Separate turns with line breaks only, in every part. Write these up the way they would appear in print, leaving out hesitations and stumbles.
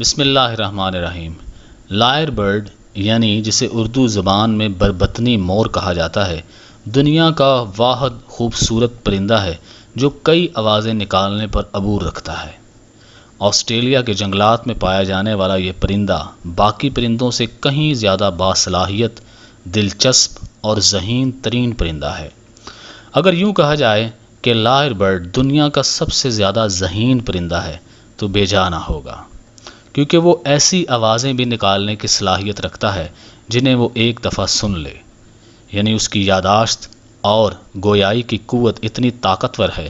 بسم اللہ الرحمن الرحیم۔ لائر برڈ یعنی جسے اردو زبان میں بربطنی مور کہا جاتا ہے، دنیا کا واحد خوبصورت پرندہ ہے جو کئی آوازیں نکالنے پر عبور رکھتا ہے۔ آسٹریلیا کے جنگلات میں پایا جانے والا یہ پرندہ باقی پرندوں سے کہیں زیادہ باصلاحیت، دلچسپ اور ذہین ترین پرندہ ہے۔ اگر یوں کہا جائے کہ لائر برڈ دنیا کا سب سے زیادہ ذہین پرندہ ہے تو بے جا نہ ہوگا، کیونکہ وہ ایسی آوازیں بھی نکالنے کی صلاحیت رکھتا ہے جنہیں وہ ایک دفعہ سن لے، یعنی اس کی یادداشت اور گویائی کی قوت اتنی طاقتور ہے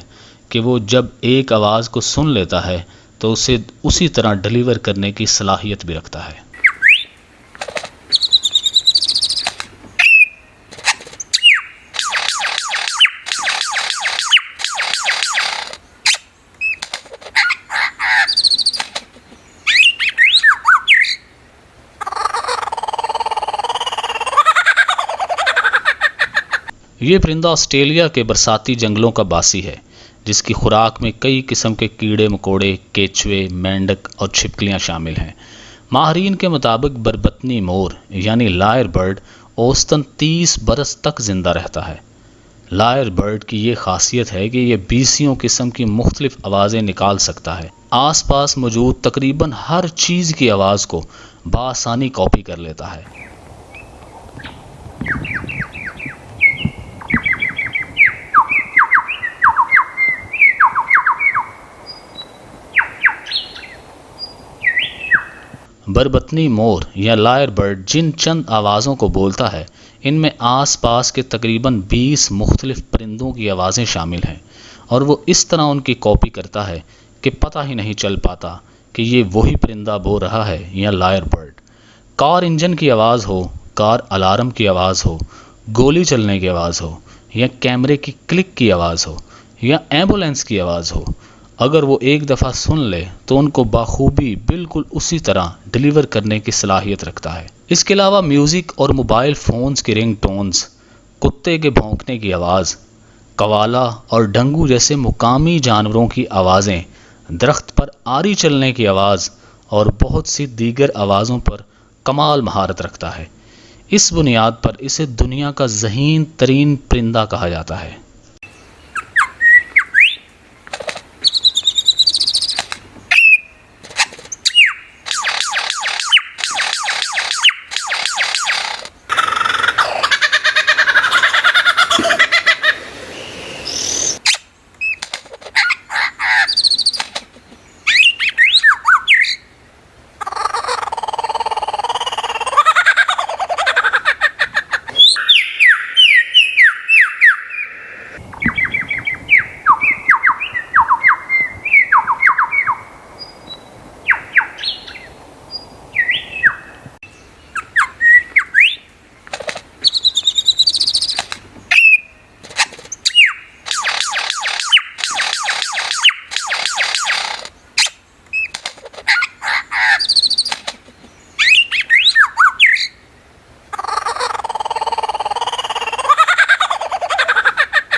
کہ وہ جب ایک آواز کو سن لیتا ہے تو اسے اسی طرح ڈیلیور کرنے کی صلاحیت بھی رکھتا ہے۔ یہ پرندہ آسٹریلیا کے برساتی جنگلوں کا باسی ہے، جس کی خوراک میں کئی قسم کے کیڑے مکوڑے، کیچوے، مینڈک اور چھپکلیاں شامل ہیں۔ ماہرین کے مطابق بربطنی مور یعنی لائر برڈ اوسطاً 30 برس تک زندہ رہتا ہے۔ لائر برڈ کی یہ خاصیت ہے کہ یہ 20 قسم کی مختلف آوازیں نکال سکتا ہے۔ آس پاس موجود تقریباً ہر چیز کی آواز کو بآسانی کاپی کر لیتا ہے۔ بربطنی مور یا لائر برڈ جن چند آوازوں کو بولتا ہے، ان میں آس پاس کے تقریباً 20 مختلف پرندوں کی آوازیں شامل ہیں، اور وہ اس طرح ان کی کاپی کرتا ہے کہ پتہ ہی نہیں چل پاتا کہ یہ وہی پرندہ بول رہا ہے یا لائر برڈ۔ کار انجن کی آواز ہو، کار الارم کی آواز ہو، گولی چلنے کی آواز ہو، یا کیمرے کی کلک کی آواز ہو، یا ایمبولینس کی آواز ہو، اگر وہ ایک دفعہ سن لے تو ان کو بخوبی بالکل اسی طرح ڈیلیور کرنے کی صلاحیت رکھتا ہے۔ اس کے علاوہ میوزک اور موبائل فونز کی رنگ ٹونز، کتے کے بھونکنے کی آواز، قوالا اور ڈنگو جیسے مقامی جانوروں کی آوازیں، درخت پر آری چلنے کی آواز اور بہت سی دیگر آوازوں پر کمال مہارت رکھتا ہے۔ اس بنیاد پر اسے دنیا کا ذہین ترین پرندہ کہا جاتا ہے۔